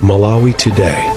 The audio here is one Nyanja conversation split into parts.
Malawi Today.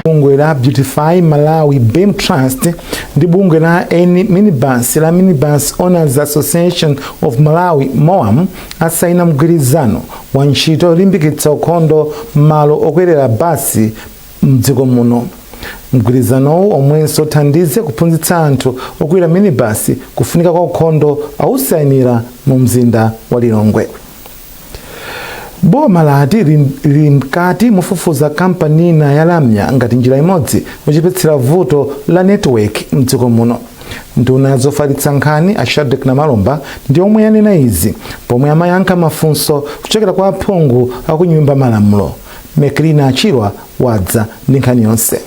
Bungwe la Beautify Malawi BEM Trust ndi bungwe la Minibus la Minibus Owners Association of Malawi MOAM asaina mgwirizano wa ntchito olimbikitsa ukhondo malo okwerera basi mdziko muno. Mgwirizano omwenso thandize kuphunzitsa anthu okwera minibus kufunika kwa ukhondo ausayinira mu mzinda wa Lilongwe. Boma lati lili mkati mufufuza kampani ina ya lamya ngati njira imodzi yochepetsera vuto la network mdziko muno. Nduna zofalitsa nkhani Ashadek na Malomba ndi omwe yanena izi pomwe amayankha mafunso kuchokera kwa aphungu akunyumba malamulo. Meklina Achirwa wadza ndi nkhani yonse.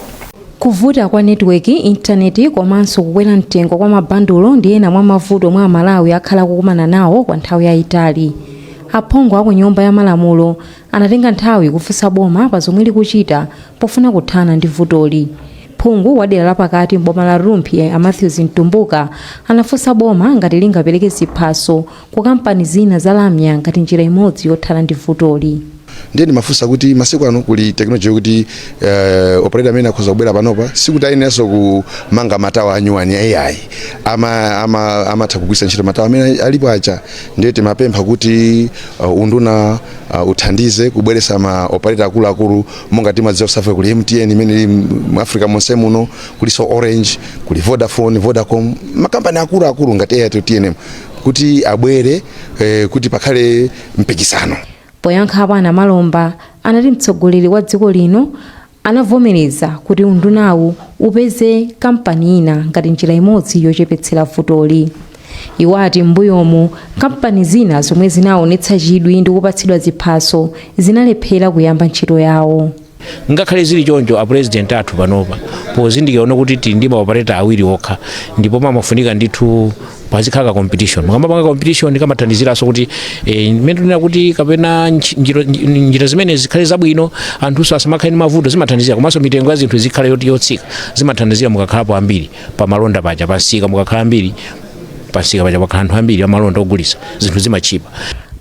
Kuvuta kwa network, intaneti komanso kukwera mtengo kwa mabandulo ndi ena mwa mavuto mwa Malawi akhala kukumana nawo kwa nthawi yayitali. Aphungu aku nyumba ya malamulo anatenga nthawi kufunsa boma pa zomwe likuchita pofuna kuthana ndi vutoli. Phungu wa dera lapakati mboma la Rumphi Matthews Ntumbuka anafunsa boma ngati lingapereke ziphaso ku kampani zina za lamya ngati njira imodzi yothana ndi vutoli. Ndiye mafusa kuti masiku ano kuli technology kuti operator amene akhoza kubwera panopa sikuti ayeneso kumanga matawa anyuwani AI amatha kugwisa ntchito matawa amene alipo acha. Ndiye timapempha kuti unduna uthandize kubweresa ma operator akulu monga timadziwa kusafa kuli MTN imene mu Africa monse muno, kuliso Orange, kuli Vodafone, Vodacom, makampani akulu ngati Airtel, TNM kuti abwere kuti pakhale mpikisano. Poyankha apana Malomba anati mtsogoleri wa dziko lino anavomereza kuti undunawu upeze kampani ina ngati njira imodzi yochepetsera vutoli. Iwati mbuyomu kampani zina zomwe zinaonetsa chidwi ndi kupatsidwa ziphaso zinalephera kuyamba ntchito yawo. Ngakhale zili choncho a president athu panopa pozindikira kuti tili ndi maoperator awiri okha ndipo pamafunika ndithu pazikhala competition. Mukamapanga competition kamathandiziraso kuti imene tunena kuti kapena njira zimene zikhale zabwino anthuso asamakhale ndi mavuto zimathandizira komanso mitengo ya zinthu zikhale yotsika zimathandizira mukakhalapo ambiri pamalonda paja pasika mukakhala ambiri pasika paja pakhala anthu ambiri amalonda ogulisa zinthu zimachipa.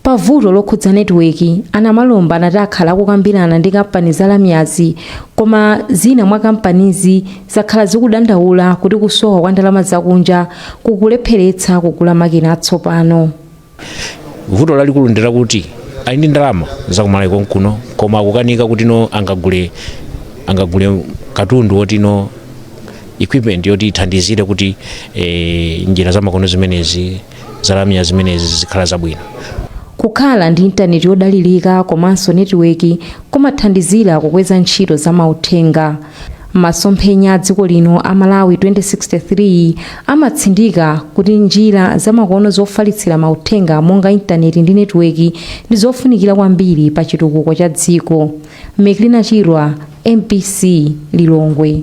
Pavuto lokhudza network ana Malomba anati akhala akukambirana ndi kampani za lamyazi koma zina mwa kampanizi zakhala zikudandaula kuti kusowa kwa ndalama zakunja kukulepheretsa kugula makina atsopano. Vuto lalikulu ndira kuti ali ndi ndalama zakumalaiko kuno koma akukanika kuti no angagule katundu woti no equipment yoti ithandizire kuti njira zamakono zimenezi za lamya zimenezi zikhala zabwino. Kukhala ndi intaneti yodalirika komanso network kumathandizira kukweza ntchito za mauthenga. Masomphenya dziko lino a Malawi 2063 amatsindika kuti njira zamakono zofalitsira mauthenga monga intaneti ndi network ndi zofunikira kwambiri pa chitukuko cha dziko. Meklina Achirwa, MPC Lilongwe.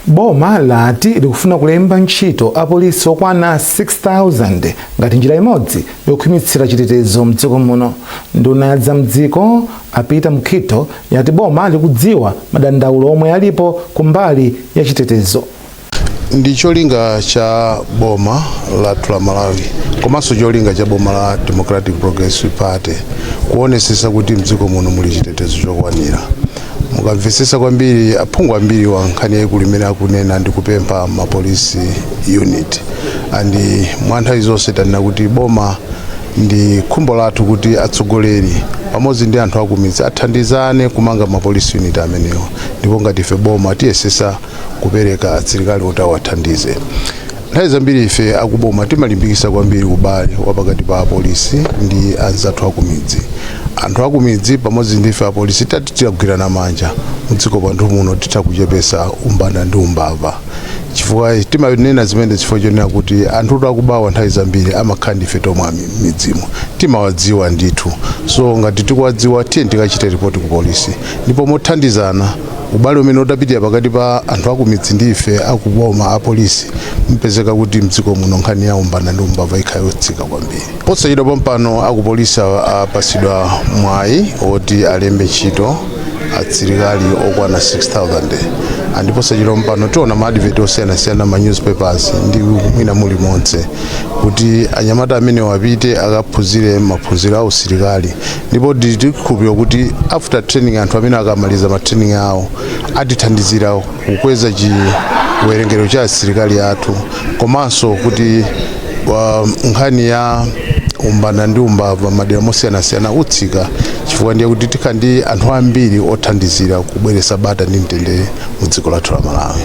Boma lati likufuna kulemba ntchito apolisi okwana 6,000 ngati njira imodzi yokhwimitsira chitetezo mdziko muno. Nduna ya mdziko apita mkhito yati boma likudziwa madandaulo omwe alipo kumbali ya chitetezo. Ndi cholinga cha boma la Malawi komanso cholinga cha boma la Democratic Progressive Party kuonesesa kuti mdziko muno muli chitetezo chokwanira. Mukamvesesa kwambiri aphungu ambiri wa nkhani yaikulu imene akunena ndi kupempha mapolisi unit andi mwanthawi zonse tanena kuti boma ndi khumbo lathu kuti atsogoleri pamodzi ndi anthu akumidzi athandizane kumanga mapolisi unit amenewo ndipo ngati ife boma tiyesesa kupereka asilikali kuti awathandize. Nthawi zambiri ife akuboma timalimbikisa kwambiri ubale wapakati pa apolisi ndi anzathu akumidzi. Anthu akumidzi pamodzi ndi ife apolisi titigwirana manja mudziko panthu muno titakuchepesa umbanda ndi umbava. Chifukwa timanena zimene chifukwa chonena kuti anthu akubawa nthawi zambiri amakhala ndife tomwe midzimu timawadziwa ndithu. So ngati tikuwadziwa tiye tikachite report ku polisi ndipo mothandizana ubale umene udapitira pakati pa anthu akumidzi ndi ife akuboma apolisi mpezeka kuti mdziko muno nkhani ya umbanda ndi umbava ikhala yotsika kwambiri. Posachedwa pompano akupolisi apasidwa mwayi oti alembe ntchito asilikali okwana 6,000 ndipo posachedwa pompano tiona maadvert osiyanasiyana ma newspapers ndi mwina muli monse kuti anyamata amene wapite akaphunzire maphunziro a usilikali ndipo tikukhulupirira kuti after training anthu amene akamaliza ma training awo atithandizira kukweza chiwerengero cha asilikali athu komanso kuti nkhani ya umbanda ndi umbava madera mosiyanasiyana utsika chifukwa ndiye kuti tikhandi anthu ambiri othandizira kubweretsa bata ndi mtendere mu dziko lathu la Malawi.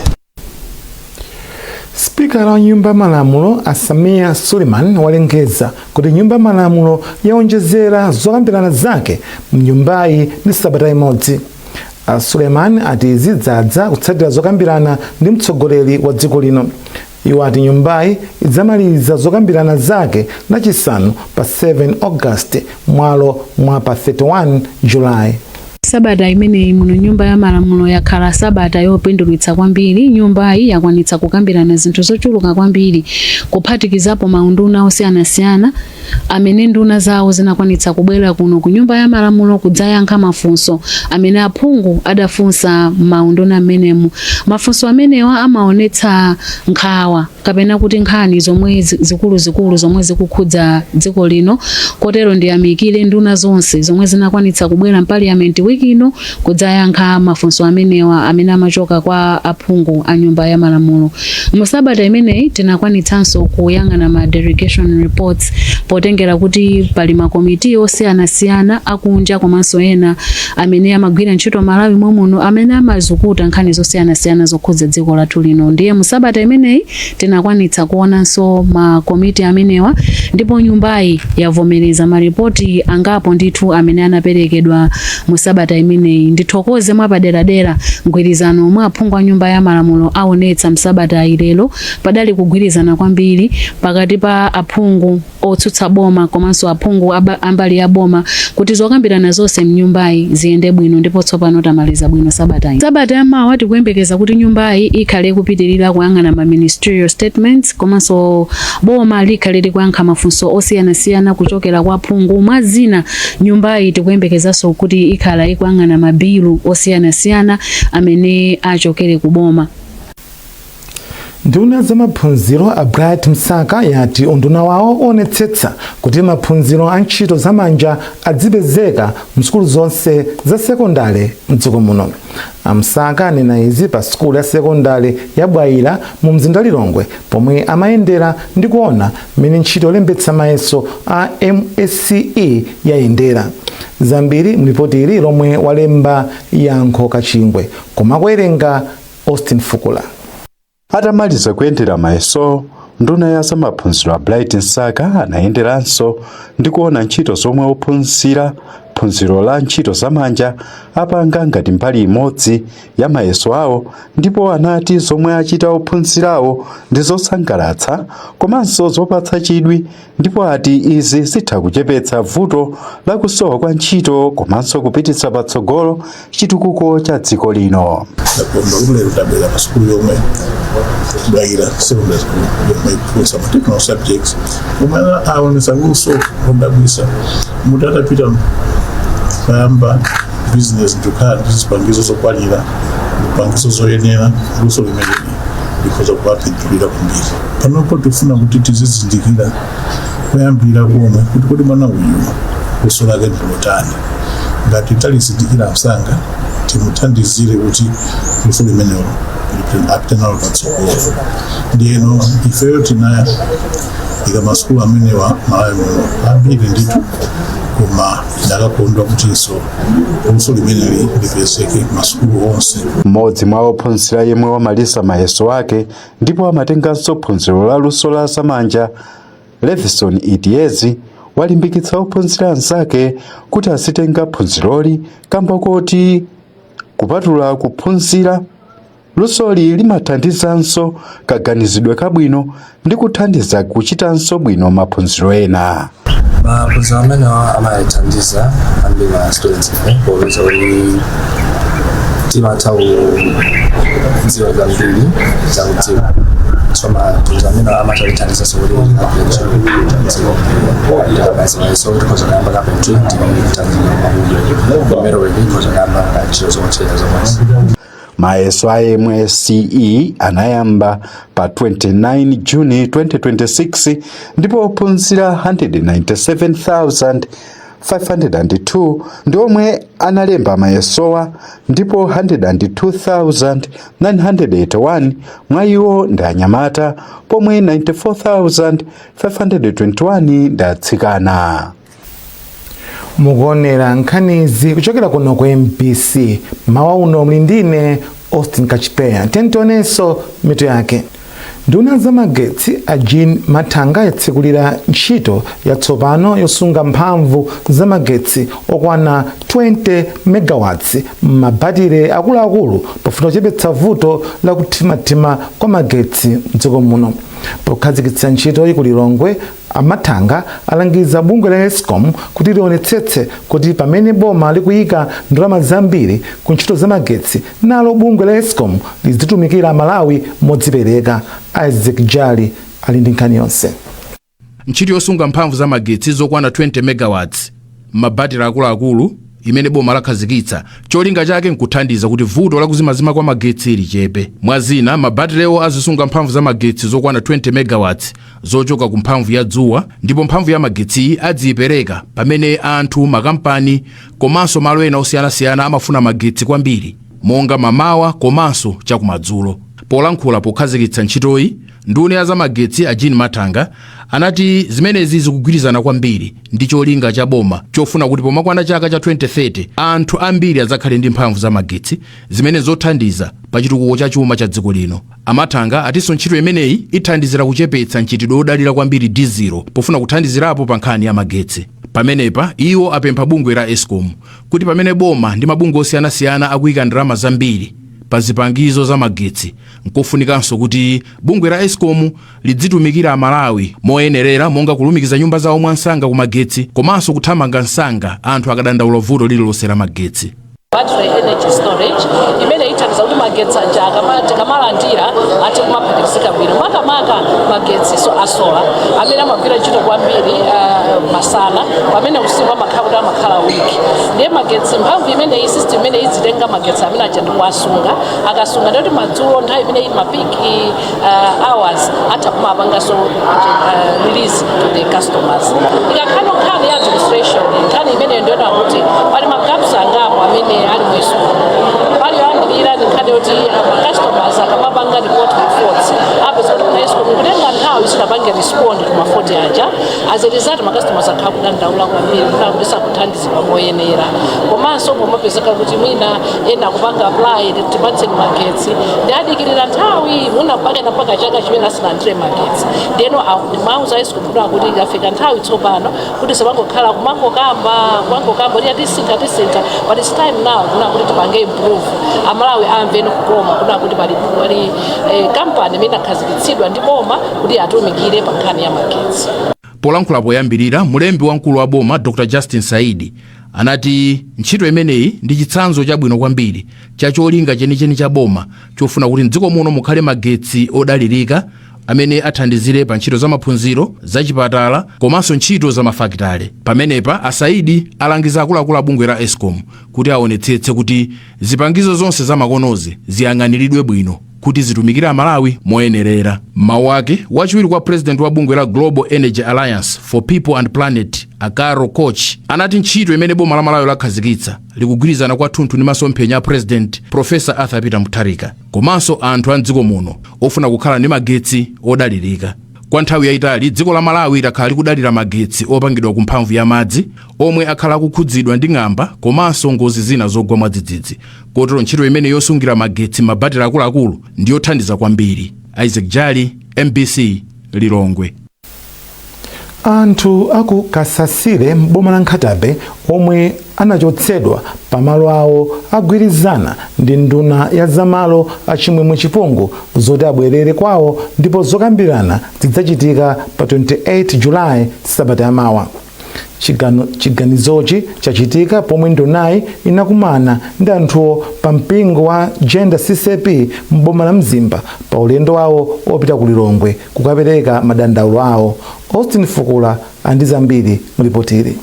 Spika wa nyumba ya malamulo Samia Suleiman walengeza kuti nyumba ya malamulo yaonjezera zokambirana zake mnyumbayi ndi sabata imodzi. Suleiman ati zidzadza kutsatira zokambirana ndi mtsogoleri wa dziko lino. Iwo ati nyumbayi idzamaliza zokambirana zake lachisanu pa 7 August mwalo mwa pa 31 July. Sabata imeneyi muno nyumba ya malamulo yakhala sabata yopindulitsa kwambiri. Nyumbayi yakwanitsa kukambirana zinthu zochuluka kwambiri kuphatikizapo maunduna osiyanasiyana amene nduna zawo zinakwanitsa kubwera kuno ku nyumba ya malamulo kudzayankha mafunso amene aphungu adafunsa maunduna amenemu. Mafunso amenewa amaonetsa nkhawa kapena kuti nkhani zomwe zikuluzikulu zomwe zikukhudza dziko lino, kotero ndiyamikire nduna zonse zomwe zinakwanitsa kubwera mpaliament wiki ino kudzayankha mafunso amenewa amene amachoka kwa aphungu a nyumba ya malamulo. Musabata imeneyi tinakwanitsanso kuyang'ana ma delegation reports potengera kuti pali makomiti osiyanasiyana akunja komanso ena amene amagwira ntchito Malawi muno amene amazukuta nkhani zosiyanasiyana zokhudza dziko lathu lino. Ndiye musabata imeneyi tinakwanitsa kuonanso makomiti amenewa ndipo nyumbayi yavomereza maripoti angapo ndithu amene anaperekedwa musabata imeneyi. Ndithokoze mwapaderadera mgwirizano mwa aphungu a nyumba ya malamulo aonetsa msabata ilelo padali kugwirizana kwambiri pakati pa aphungu otsutsa boma komanso aphungu ambali ya boma kuti zokambirana zonse mnyumbayi ziyende bwino ndipo tsopano tamaliza bwino sabata. Sabata yamawa tikuyembekeza kuti nyumbayi ikhale kupitirira kuyang'ana ma ministerial statements komanso boma likhale likuyankha mafunso osiyanasiyana kuchokera kwa aphungu. Mwazina nyumbayi tikuyembekezanso kuti ikhala ikuyang'ana mabilu osiyanasiyana amene achokere ku boma. Nduna za maphunziro a Bright Msaka yati unduna wawo onetsetsa kuti maphunziro a ntchito zamanja adzipezeka msukulu zonse za sekondale mdziko muno. Msaka anena izi pa sukulu ya sekondale ya Bwaila mu mzinda Lilongwe pomwe amayendera ndi kuona mmene ntchito yolembetsa mayeso a MSCE yayendera. Zambiri mlipoti ili lomwe walemba Yankho Kachingwe koma kuwerenga Austin Fukula. Atamaliza kuyendera mayeso, nduna ya zamaphunziro a Bright Msaka anayenderanso ndi kuona ntchito zomwe ophunzira phunziro la ntchito zamanja apanga ngati mbali imodzi ya mayeso awo, ndipo anati zomwe achita ophunzirawo ndi zosangalatsa komanso zopatsa chidwi, ndipo ati izi zitha kuchepetsa vuto la kusowa kwa ntchito komanso kupititsa patsogolo chitukuko cha dziko lino. Technical subjects. Kamba business dukani zipangizo zokwanira zipangizo zoyenera luso limeneli because of what itulira kumbiri panopo tifuna kuti tizizindikira kuyambira kuomwe kuti mwana uyu luso lake ndilotani ngati talizindikira msanga timuthandizire kuti luso limenelo aptenalo patsogolo. Ndiyeno ifeyo tinaya ika maskulu amenewa Malawi muno ambiri nditu koma ndakakondwa kutiso luso limeneli lipezeke masukulu onse. Mmodzi mwa ophunzira yemwe wamaliza mayeso ake ndipo amatenganso phunziro la luso la zamanja, Levison Idiezi, walimbikitsa ophunzira anzake kuti asitenga phunziroli kamba kuti kupatula kuphunzira lusoli limathandizanso kaganizidwe kabwino ndi kuthandiza kuchitanso bwino maphunziro ena. Maphunziro amene amayithandiza ambiri ma students poleza kuti timatha kudziwa zambiri zakudziwa soma tuzamina amatalithanisa sokuri apensho so because namba ka pentri ndimero because namba ka chizo zochera zomasi Maeso a MSCE anayamba pa 29 Juni 2026 ndipo ophunzira 197,502 ndi omwe analemba maesowa ndipo 102,981 mwa iwo ndi anyamata pomwe 94,521 ndi atsikana. Mukuonera nkhanizi kuchokera kuno ku MBC mawa uno muli ndine Austin Kachipeya. Tentonenso mitu yake. Nduna za magetsi a Jean Matanga yatsekulira ntchito yatsopano yosunga mphamvu za magetsi okwana 20 megawatts m'mabatire akuluakulu pofuna kuchepetsa vuto la kuthimathima kwa magetsi m'dziko muno. Pokhazikitsa ntchito iyi ku Lilongwe, Amatanga alangiza bungwe la Eskom kuti lionetsetse kuti pamene boma likuyika ndalama zambiri ku ntchito za magetsi, nalo bungwe la Eskom lizitumikira Malawi modzipereka. Isaac Jali ali ndi nkhani yonse. Ntchito yosunga mphamvu za magetsi zokwana 20 megawatts m'mabatire akuluakulu imene boma lakhazikitsa, cholinga chake nkuthandiza kuti vuto la kuzimazima kwa magetsi lichepe. Mwazina, mabatirewo azisunga mphamvu za magetsi zokwana 20 megawatts zochoka ku mphamvu ya dzuwa, ndipo mphamvu ya magetsi adzipereka pamene anthu, makampani komanso malo ena osiyanasiyana amafuna magetsi kwambiri, monga mamawa komanso chakumadzulo. Polankhula pokhazikitsa ntchitoyi, nduna ya za magetsi a Jean Matanga anati zimenezi zikugwirizana kwambiri ndi cholinga cha boma chofuna kuti pomakwana chaka cha 2030 anthu ambiri adzakhale ndi mphamvu za magetsi zimene zothandiza pa chitukuko cha chuma cha dziko lino. Amatanga atinso ntchito imeneyi ithandizira kuchepetsa ntchitidwe odalira kwambiri dizelo pofuna kuthandizirapo pa nkhani ya magetsi. Pamenepa iwo apempha bungwe la Eskom kuti pamene boma ndi mabungwe osiyanasiyana akuyika ndalama zambiri pa zipangizo za magetsi, nkofunikanso kuti bungwe la Eskom lidzitumikira Malawi moyenerera, monga kulumikiza nyumba zawo mwansanga ku magetsi komanso kuthamanga nsanga anthu akadandaula vuto lililonse la magetsi. Battery energy storage imene ithandiza kuti magetsi anja akamalandira ati kumaphatikizika bwino, makamaka magetsi asola amene amagwira ntchito kwambiri masana pamene usiku amakhala wiki. Ndiye magetsi mphamvu imene iyi system imene izitenga magetsi amene aja ndi kuwasunga, akasunga ndoti madzulo nthawi imene ili peak hours atha kumapanganso release to the customers. Ikakhala nkhani ya administration, nkhani imene ndiona kuti pali magaps angapo amene ali mweso pali yoyambirira nkhani yoti customers akamapanga report reports apeza kuti Eskom kutenga nthawi sinapange respond ku mafoti aja, as a result customers akhala kudandaula kwambiri kuti sakuthandizidwa moyenera. Komanso pomapezeka kuti mwina ena kupanga apply tipatse magetsi ndi adikirira nthawi mpaka chaka chimene asinalandire magetsi, ndeno mauza Eskom kuti ikafika nthawi tsopano kuti sapangokhala kumangokamba kuti atisintha but it's time now kuti tipange improve Amalawi amve nokukoma kuti pali kampani imene akhazikitsidwa ndi boma kuti atumikire pa nkhani ya magetsi. Polankhula poyambirira, mulembi wamkulu wa boma Dr. Justin Saidi anati ntchito imeneyi ndi chitsanzo chabwino kwambiri cha cholinga chenicheni cha boma chofuna kuti mdziko muno mukhale magetsi odalirika amene athandizire pa ntchito za maphunziro, za chipatala komanso ntchito za mafakitale. Pamenepa Asaidi alangiza akuluakulu a bungwe la Eskom kuti aonetsetse kuti zipangizo zonse za makonozi ziyang'aniridwe bwino kuti zitumikira Malawi moyenerera. Mawu ake wachiwiri kwa president wa bungwe la Global Energy Alliance for People and Planet Akaro Koch anati ntchito imene boma la Malawi lakhazikitsa likugwirizana kwathunthu ndi masomphenya a President Professor Arthur Mutharika komanso anthu a mdziko muno ofuna kukhala ndi magetsi odalirika. Kwa nthawi yayitali dziko la Malawi lakhala likudalira magetsi opangidwa ku mphamvu ya madzi omwe akhala kukhudzidwa ndi ng'amba komanso ngozi zina zogwa mwadzidzidzi. Kotero ntchito imene yosungira magetsi mabatire akuluakulu ndi yothandiza kwambiri. Isaac Jali, MBC, Lilongwe. Anthu aku Kasasire m'boma la Nkhatabe omwe anachotsedwa pamalo awo agwirizana ndi nduna ya zamalo achimwemwe chipungu zoti abwerere kwawo ndipo zokambirana zidzachitika pa 28 Julayi sabata yamawa. chiganizochi chachitika pomwe ndunayi inakumana ndi anthuwo pa mpingo wa Gender CCP m'boma la Mzimba pa ulendo wawo opita ku Lilongwe kukapereka madandaulo awo. Austin Fukula andi zambiri mulipotiri.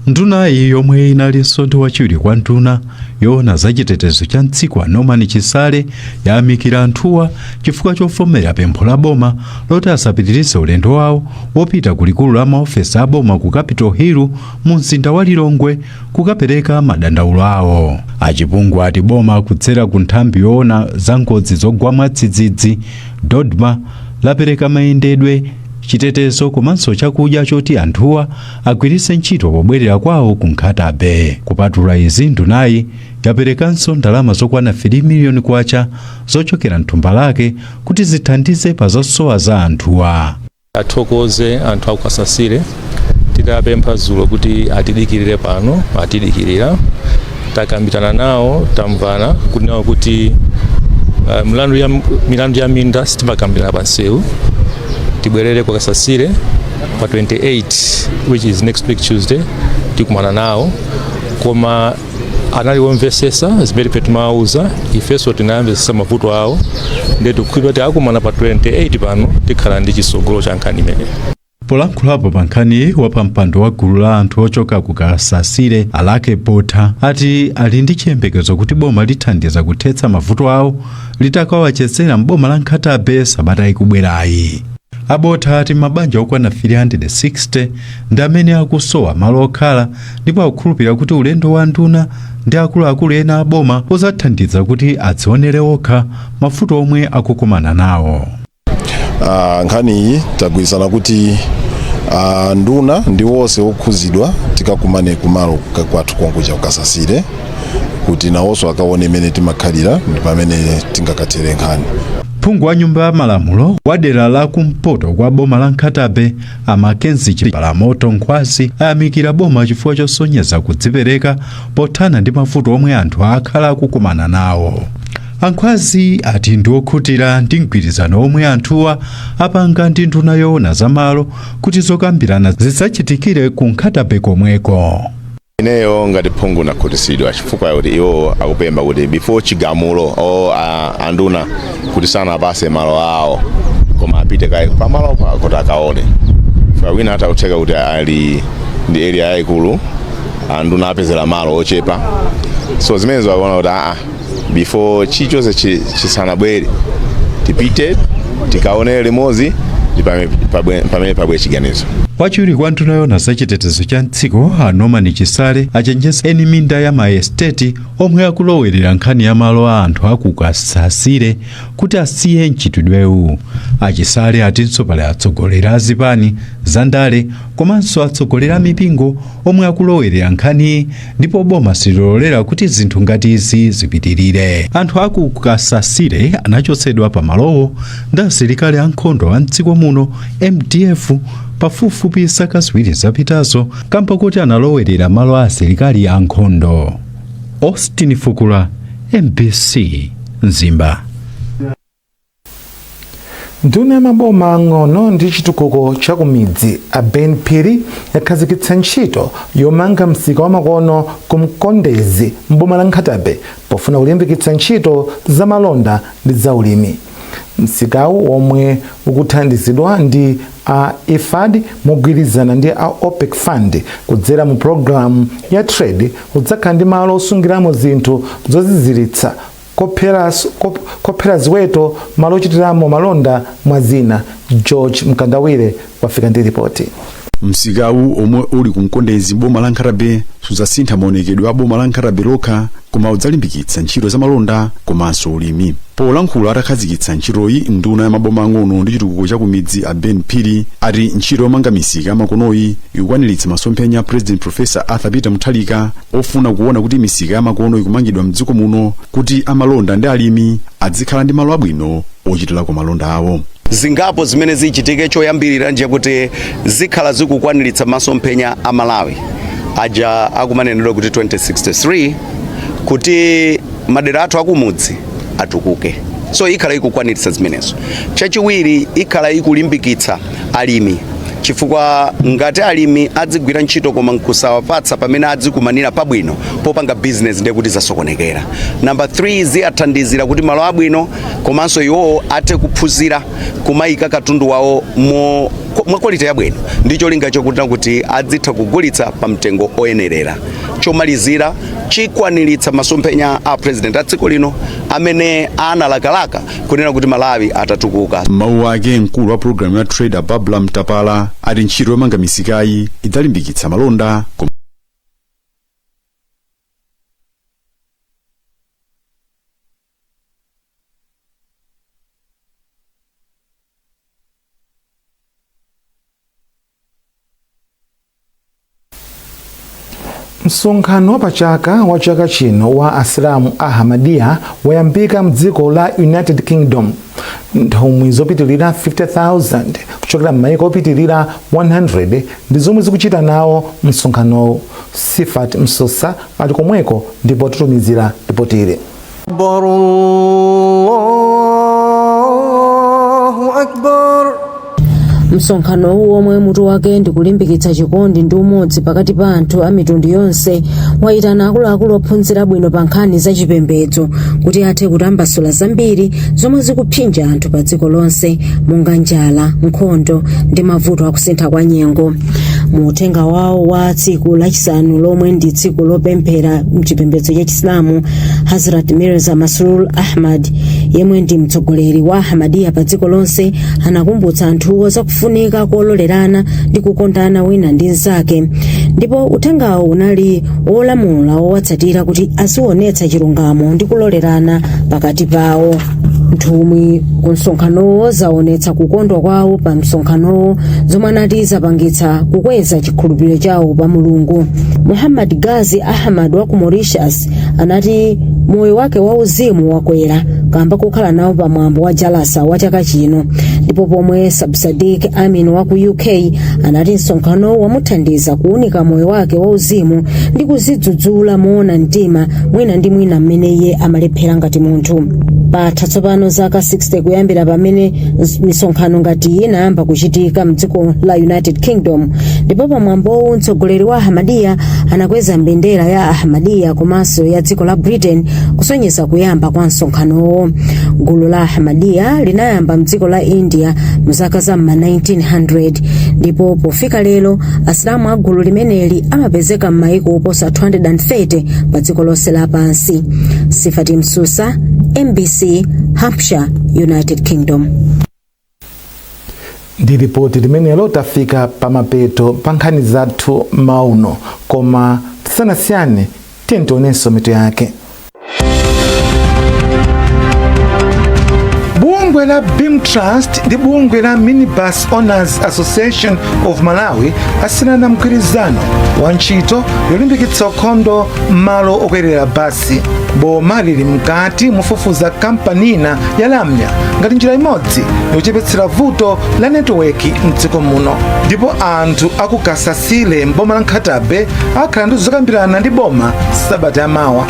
Ndunayi yomwe inalinso ndi wachiwiri kwa nduna yoona za chitetezo cha mtsiku a Norman Chisale yayamikira anthuwa chifukwa chofomera pempho la boma loti asapitirize ulendo wawo wopita ku likulu la maofesi a boma ku Capitol Hill mu mzinda wa Lilongwe kukapereka madandaulo awo. Achipungu ati boma kudzera ku nthambi yoona za ngozi zogwa mwadzidzidzi DODMA lapereka mayendedwe chitetezo komanso chakudya choti anthuwa agwiritse ntchito pobwerera kwawo ku Nkhatabe. Kupatula izi ndunayi yaperekanso ndalama zokwana 3 miliyoni kwacha zochokera mthumba lake kuti zithandize pa zosowa za anthuwa. Athokoze anthu akukasasire tidapempha dzulo kuti atidikirire pano, atidikirira takambirana nawo tamvana kunena kuti milandu ya minda sitimakambirana pansewu tibwerere kwa Kasasire pa 28 which is next week Tuesday tikumana nawo koma analionvesesa zimene petumauza ifeso tinayambesa mavuto awo ndetu kuti akumana pa 28 pano tikhala ndi chisogolo cha nkhani imene. Polankhulapo pa nkhani wa mpando wa gulu la anthu ochoka ku Kasasire Alake Botha ati ali ndi chiyembekezo kuti boma lithandiza kuthetsa mavuto awo litakawachezera m'boma la Nkhatabe sabata ikubwerayi. Abotha ati mabanja okwana 360 ndi amene akusowa malo okhala ndipo akukhulupirira kuti ulendo wa nduna ndi akuluakulu ena aboma uzathandiza kuti adzionere okha mavuto omwe akukumana nawo. Nkhani iyi tagwirizana kuti nduna ndi wonse okhuzidwa tikakumane kumalo kwathu konkuja ku Kasasire kuti nawonso akaone imene timakhalira ndi pamene tingakatere nkhani. Phungu wa nyumba ya malamulo wa dera la kumpoto kwa boma la Nkhatabe Amakenzi Chipalamoto Nkhwasi ayamikira boma chifukwa chosonyeza kudzipereka pothana ndi mavuto omwe anthu akhala akukumana nawo. Ankhwasi ati ndi okhutira ndi mgwirizano omwe anthuwa apanga ndi nduna yoona za malo kuti zokambirana zisachitikire ku Nkhatabe komweko. Ineyo ngati phungu nakhutisidwa chifukwa kuti iwo akupemba kuti before chigamulo anduna kuti sana apase malo awo koma apite kai pamalo kuti akaone fa wina atakutheka kuti ali ndi area yaikulu anduna apezera malo ochepa so zimenezo akuona kuti before chichose chisanabwere tipite tikaone limodzi pamene pabwe chiganizo. Wachiwiri kwa nduna yoona za chitetezo cha mtsiko a Norman Chisale achenjeza eni minda ya maesteti omwe akulowerera nkhani ya malo a anthu aku Kasasire kuti asiye mchitidwewu. Achisale atinso pali atsogoleri a zipani zandale komanso atsogoleri a mipingo omwe akulowerera nkhani ndipo boma silolera kuti zinthu ngati izi zipitirire. Anthu aku Kasasire anachotsedwa pa malowo ndi asilikali ankhondo a mdziko muno MDF pafupifupi zaka ziwiri zapitazo kamba kuti analowerera malo a asilikali ankhondo. Austin Fukula, MBC, Mzimba. Nduna ya maboma ang'ono ndi chitukuko cha kumidzi a Ben Phiri yakhazikitsa ntchito yomanga msika wa makono ku Mkondezi m'boma la Nkhatabe pofuna kulimbikitsa ntchito za malonda ndi za ulimi. Msikawu omwe ukuthandizidwa ndi a IFAD mogwirizana ndi a OPEC Fund kudzera mu programu ya trade udzakhala ndi malo osungiramo zinthu zoziziritsa kophera ziweto malo ochitiramo malonda mwa zina. George Mkandawire wafika ndi ripoti. Msikawu omwe uli ku Mkondezi boma la Nkhatabe suzasintha maonekedwe a boma la Nkhatabe lokha koma udzalimbikitsa ntchito za malonda komanso ulimi. Polankhula atakhazikitsa ntchitoyi nduna ya maboma ang'ono ndi chitukuko cha kumidzi a Ben Phiri ati ntchito yomanga misika yamakonoyi ikukwaniritsa masomphenya a President Professor Arthur Peter Mutharika ofuna kuona kuti misika yamakono ikumangidwa mdziko muno kuti amalonda ndi alimi adzikhala ndi malo abwino ochitirako malonda awo. Zingapo zimene zichitike choyambirira nje kuti zikhala zikukwaniritsa masomphenya a Malawi aja akumanenedwa kuti 2063 kuti madera athu akumudzi atukuke. So ikhala ikukwaniritsa zimenezo. Chachiwiri ikhala ikulimbikitsa alimi chifukwa ngati alimi adzigwira ntchito koma nkusawapatsa pamene adzikumanira pabwino popanga business ndiye kuti zasokonekera. Number 3 ziyathandizira kuti malo abwino komanso iwo athe kuphunzira kumayika katundu wawo mwa quality yabwino, ndicho linga chokuti kuti adzitha kugulitsa pa mtengo oyenerera. Chomalizira chikwaniritsa masomphenya a president a dziko lino amene analakalaka kunena kuti Malawi atatukuka. Mawu ake mkulu wa programu ya Trade Babla Mtapala ati ntchito yomanga misikayi idzalimbikitsa malonda. Msonkhano wa chaka chino wa Asilamu Ahmadiyya wayambika mdziko la United Kingdom. Nthumwi zopitilira 50,000 kuchokera m'mayiko opitilira 100 ndi zomwe zikuchita nawo msonkhano. Sifat Msosa ali komweko ndipo tutumizira ripotire. Allahu Akbar. Msonkhano womwe mutu wake ndi kulimbikitsa chikondi ndi umodzi pakati pa anthu a mitundu yonse wayitana akuluakulu ophunzira bwino pa nkhani za chipembedzo kuti athe kutambasula zambiri zomwe zikupsinja anthu pa dziko lonse monga njala, nkhondo ndi mavuto akusintha kwa nyengo. Mu uthenga wawo wa tsiku lachisanu lomwe ndi tsiku lopemphera mchipembedzo cha Chisilamu, Hazrat Mirza Masroor Ahmad yemwe ndi mtsogoleri wa Ahmadiyya pa dziko lonse anakumbutsa anthuwo zakufunika kololerana ndi kukondana wina ndi nzake, ndipo uthengawo unali olamula owatsatira kuti azionetsa chilungamo ndi kulolerana pakati pawo. Nthumwi ku msonkhanowo zaonetsa kukondwa kwawo pa msonkhanowo zomwe anati zapangitsa kukweza chikhulupiriro chawo pa Mulungu. Muhammad Ghazi Ahmad wa ku Mauritius anati moyo wake wauzimu wakwera kamba kukhala nawo pa mwambo wa Jalasa wa chaka chino, ndipo pomwe Sabsadik Amin wa ku UK anati msonkhanowo wamuthandiza kuunika moyo wake wauzimu ndi kuzidzudzula moona mtima mwina ndi mwina mmene iye amalephera ngati munthu. Patha tsopano zaka 60 kuyambira pamene misonkhano ngati inayamba kuchitika mdziko la United Kingdom, ndipo pamwambo mtsogoleri wa Ahmadiyya anakweza mbendera ya Ahmadiyya komanso ya dziko la Britain kusonyeza kuyamba kwa msonkhanowo. Gulu la Ahmadiyya linayamba mdziko la India muzaka za 1900, ndipo pofika lero Asilamu a gulu limeneli amapezeka m'mayiko oposa 230 pa dziko lonse lapansi. Sifati Msusa, MBC, Hampshire, United Kingdom. Ndi ripoti limenelo tafika pa mapeto pa nkhani zathu mauno, koma tisanasiyane tionenso mitu yake. Bungwe la Beam Trust ndi bungwe la Minibus Owners Association of Malawi asina mgwirizano wa ntchito yolimbikitsa ukhondo malo okwerera basi. Boma lili mkati mufufuza kampanina ya Lamya ngati njira imodzi yochepetsera vuto la netiweki mdziko muno, ndipo anthu akukasasile mboma la Nkhatabe akhala ndi zokambirana ndi boma sabata yamawa.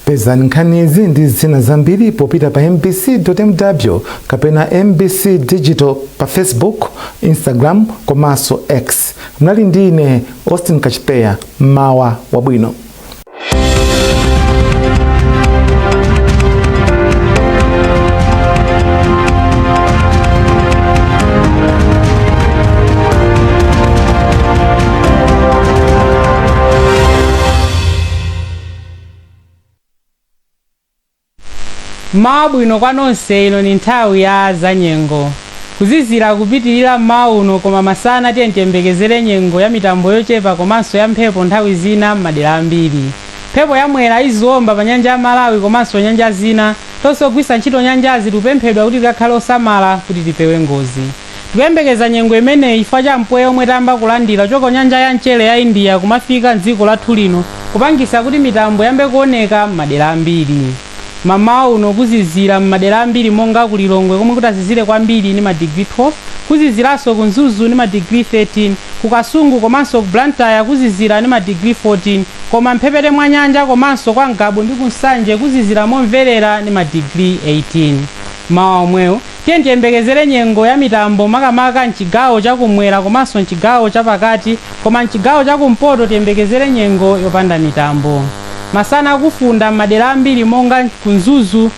Pezani nkhanizi ndi zina zambiri popita pa mbc.mw kapena mbc digital pa Facebook, Instagram komanso X. Mnali ndine Austin Kachipeya, mawa wabwino. Mabwino kwa nonse, ino ni nthawi ya za nyengo. Kuzizira kupitilira mauno koma masana tiyembekezere nyengo ya mitambo yochepa komanso ya mphepo nthawi zina m'madera ambiri. Mphepo yamwera iziwomba pa nyanja ya Malawi komanso nyanja zina, tonse ogwisa ntchito nyanjazi tupemphedwa kuti tikakhale osamala kuti tipewe ngozi. Tikuyembekeza nyengo imeneyi chifukwa cha mpweya omwe tayamba kulandira choko nyanja ya mchere ya India kumafika m'dziko lathu lino kupangisa kuti mitambo yambe kuoneka m'madera ambiri. Mamawa uno kuzizira m'madera ambiri monga kulilongwe komwe kutazizire kwambiri ni madigiri 12 kuziziranso ku Mzuzu ni madigiri 13, ku Kasungu komanso ku Blantyre kuzizira ni madigiri 14, koma mphepete mwa nyanja komanso kwa Ngabu ndi ku Nsanje kuzizira momverera ni madigiri 18. Mawa omwewo tiyembekezere nyengo ya mitambo makamaka mchigawo chakumwera komanso mchigawo chapakati, koma mchigawo chakumpoto tiyembekezere nyengo yopanda mitambo. Masana akufunda m'madera ambiri monga ku Mzuzu